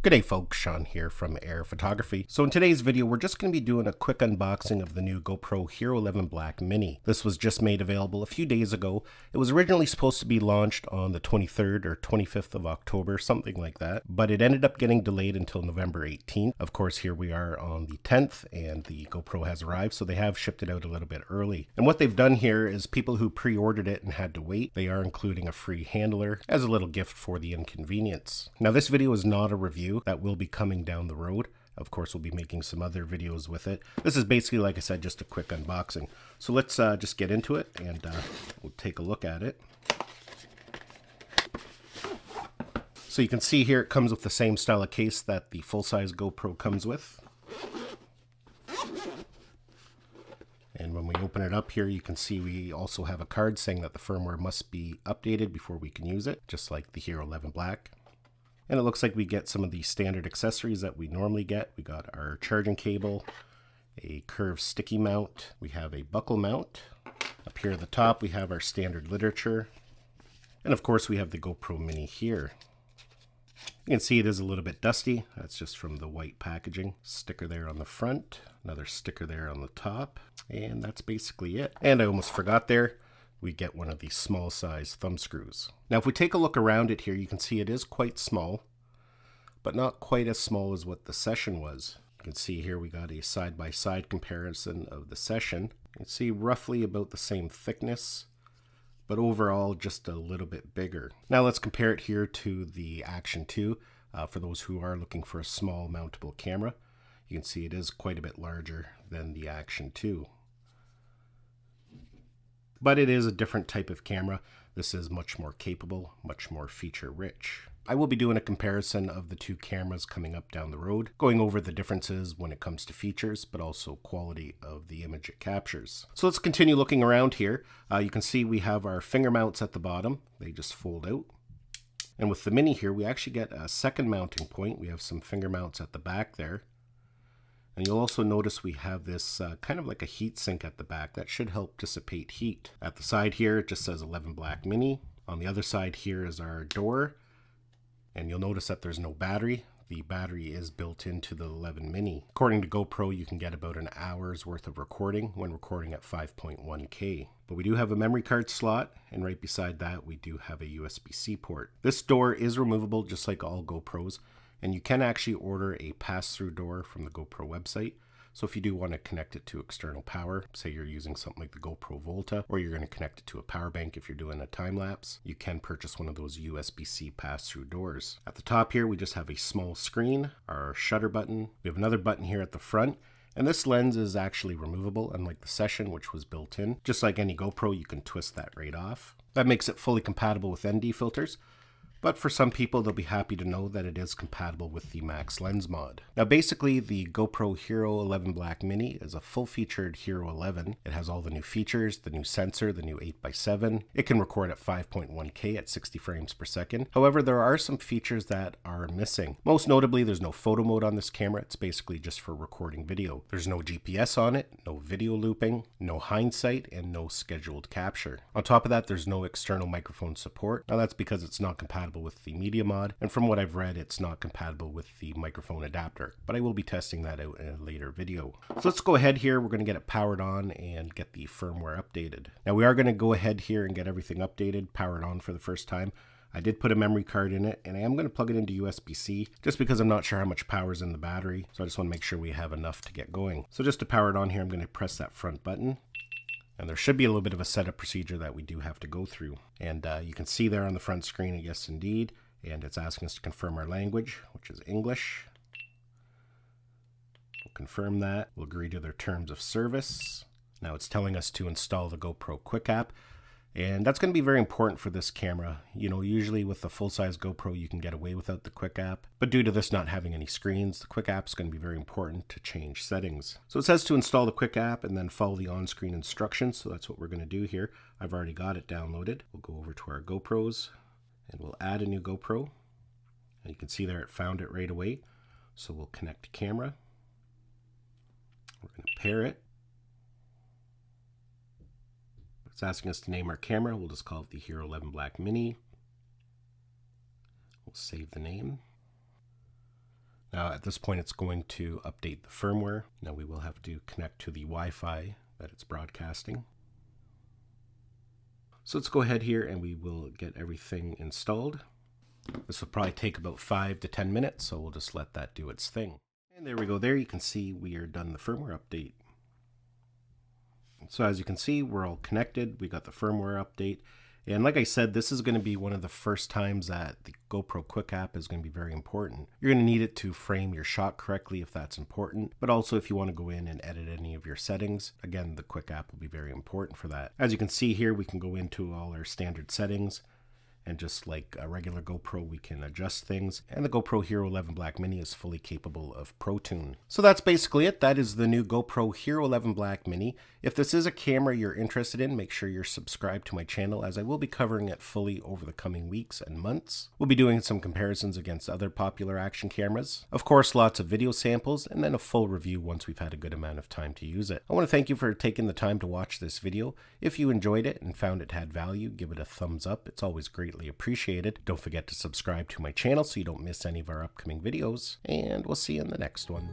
Good day folks, Sean here from Air Photography. So in today's video, we're just going to be doing a quick unboxing of the new GoPro Hero 11 Black Mini. This was just made available a few days ago. It was originally supposed to be launched on the 23rd or 25th of October, something like that, but it ended up getting delayed until November 18th. Of course, here we are on the 10th and the GoPro has arrived, so they have shipped it out a little bit early. And what they've done here is people who pre-ordered it and had to wait, they are including a free handler as a little gift for the inconvenience. Now this video is not a review. That will be coming down the road. Of course, we'll be making some other videos with it. This is basically, like I said, just a quick unboxing. So let's just get into it and we'll take a look at it. So you can see here it comes with the same style of case that the full-size GoPro comes with. And when we open it up here, you can see we also have a card saying that the firmware must be updated before we can use it, just like the Hero 11 Black. And it looks like we get some of the standard accessories that we normally get. We got our charging cable, a curved sticky mount, we have a buckle mount. Up here at the top we have our standard literature. And of course we have the GoPro Mini here. You can see it is a little bit dusty. That's just from the white packaging. Sticker there on the front, another sticker there on the top, and that's basically it. And I almost forgot there, we get one of these small size thumb screws. Now if we take a look around it here, you can see it is quite small, but not quite as small as what the Session was. You can see here we got a side-by-side comparison of the Session. You can see roughly about the same thickness, but overall just a little bit bigger. Now let's compare it here to the Action 2 for those who are looking for a small mountable camera. You can see it is quite a bit larger than the Action 2. But it is a different type of camera. This is much more capable, much more feature rich. I will be doing a comparison of the two cameras coming up down the road, going over the differences when it comes to features, but also quality of the image it captures. So let's continue looking around here. You can see we have our finger mounts at the bottom. They just fold out. And with the Mini here, we actually get a second mounting point. We have some finger mounts at the back there. And you'll also notice we have this kind of like a heat sink at the back that should help dissipate heat. At the side here, it just says 11 Black Mini. On the other side here is our door. And you'll notice that there's no battery. The battery is built into the 11 Mini. According to GoPro, you can get about an hour's worth of recording when recording at 5.1K. But we do have a memory card slot, and right beside that, we do have a USB-C port. This door is removable just like all GoPros. And you can actually order a pass-through door from the GoPro website. So if you do want to connect it to external power, say you're using something like the GoPro Volta, or you're going to connect it to a power bank if you're doing a time lapse, you can purchase one of those USB-C pass-through doors. At the top here, we just have a small screen, our shutter button. We have another button here at the front. And this lens is actually removable, unlike the Session, which was built in. Just like any GoPro, you can twist that right off. That makes it fully compatible with ND filters. But for some people, they'll be happy to know that it is compatible with the Max Lens mod. Now basically, the GoPro Hero 11 Black Mini is a full-featured Hero 11. It has all the new features, the new sensor, the new 8x7. It can record at 5.1K at 60 frames per second. However, there are some features that are missing. Most notably, there's no photo mode on this camera. It's basically just for recording video. There's no GPS on it, no video looping, no Hindsight, and no scheduled capture. On top of that, there's no external microphone support. Now that's because it's not compatible with the media mod, and from what I've read, it's not compatible with the microphone adapter, but I will be testing that out in a later video. So let's go ahead here. We're going to get it powered on and get the firmware updated. Now we are going to go ahead here and get everything updated, powered on for the first time. I did put a memory card in it, and I am going to plug it into USB-C just because I'm not sure how much power is in the battery, so I just want to make sure we have enough to get going. So just to power it on here, I'm going to press that front button. And there should be a little bit of a setup procedure that we do have to go through. And you can see there on the front screen, yes indeed. And it's asking us to confirm our language, which is English. We'll confirm that. We'll agree to their terms of service. Now it's telling us to install the GoPro Quick app. And that's going to be very important for this camera. You know, usually with the full-size GoPro, you can get away without the Quick app. But due to this not having any screens, the Quick app is going to be very important to change settings. So it says to install the Quick app and then follow the on-screen instructions. So that's what we're going to do here. I've already got it downloaded. We'll go over to our GoPros and we'll add a new GoPro. And you can see there it found it right away. So we'll connect to camera. We're going to pair it. It's asking us to name our camera. We'll just call it the Hero 11 Black Mini. We'll save the name. Now at this point it's going to update the firmware. Now we will have to connect to the Wi-Fi that it's broadcasting. So let's go ahead here and we will get everything installed. This will probably take about 5 to 10 minutes, so we'll just let that do its thing. And there we go. There you can see we are done the firmware update. So as you can see, we're all connected. We got the firmware update. And like I said, this is going to be one of the first times that the GoPro Quick app is going to be very important. You're going to need it to frame your shot correctly if that's important, but also if you want to go in and edit any of your settings. Again, the Quick app will be very important for that. As you can see here, we can go into all our standard settings. And just like a regular GoPro, we can adjust things. And the GoPro Hero 11 Black Mini is fully capable of Pro Tune. So that's basically it. That is the new GoPro Hero 11 Black Mini. If this is a camera you're interested in, make sure you're subscribed to my channel, as I will be covering it fully over the coming weeks and months. We'll be doing some comparisons against other popular action cameras. Of course, lots of video samples, and then a full review once we've had a good amount of time to use it. I want to thank you for taking the time to watch this video. If you enjoyed it and found it had value, give it a thumbs up. It's always greatly appreciated. Don't forget to subscribe to my channel so you don't miss any of our upcoming videos, and we'll see you in the next one.